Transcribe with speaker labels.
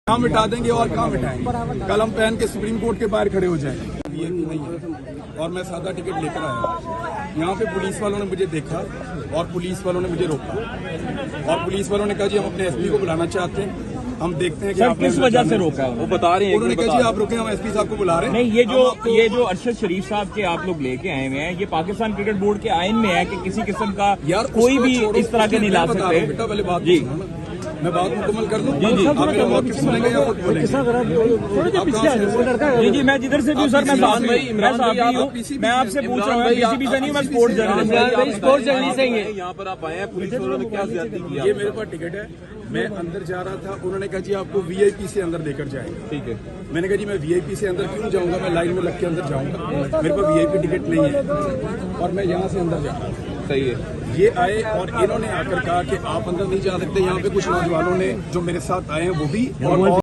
Speaker 1: कहाँ मिटा देंगे और कहाँ मिटाएंगे। कल हम पहन के सुप्रीम कोर्ट के बाहर खड़े हो जाएंगे। ये नहीं है और मैं सादा टिकट लेकर आया। यहाँ पे पुलिस वालों ने मुझे देखा और पुलिस वालों ने मुझे रोका और पुलिस वालों ने कहा जी हम अपने एसपी को बुलाना चाहते हैं, हम देखते हैं कि
Speaker 2: सर किस वजह से रोका है? वो बता रहे हैं,
Speaker 1: उन्होंने कहा जी आप रुके, हम एसपी साहब को बुला रहे हैं।
Speaker 2: नहीं, ये जो अरशद शरीफ साहब के आप लोग लेके आए हुए हैं, ये पाकिस्तान क्रिकेट बोर्ड के आईन में है कि किसी किस्म का
Speaker 1: यार
Speaker 2: कोई भी इस तरह के नहीं ला सकते।
Speaker 1: बेटा पहले बात
Speaker 2: जी,
Speaker 1: मैं बात मुकम्मल कर दूं।
Speaker 2: जी,
Speaker 1: आप मेरा मौक़िफ़ सुनेंगे या खुद बोलेंगे?
Speaker 2: जी, मैं जिधर से भी हूँ सर, मैं साथ ही हूँ। मैं आपसे पूछ रहा हूँ, पीसीबी से नहीं, मैं स्पोर्ट्स जर्नलिस्ट से ही है।
Speaker 3: यहाँ पर आप आए हैं, पुलिस वालों ने क्या ज्यादती की?
Speaker 1: ये मेरे पास टिकट है, मैं अंदर जा रहा था, उन्होंने कहा जी आपको वीआईपी से अंदर लेकर जाएंगे।
Speaker 3: ठीक है,
Speaker 1: मैंने कहा जी मैं वीआईपी से अंदर क्यों जाऊंगा, मैं लाइन में लग के अंदर जाऊंगा, मेरे पास वीआईपी टिकट नहीं है और मैं यहाँ से अंदर जा रहा हूँ।
Speaker 3: सही है।
Speaker 1: ये आए और इन्होंने आकर कहा कि आप अंदर नहीं जा सकते। यहाँ पे कुछ नौजवानों ने जो मेरे साथ आए हैं वो भी और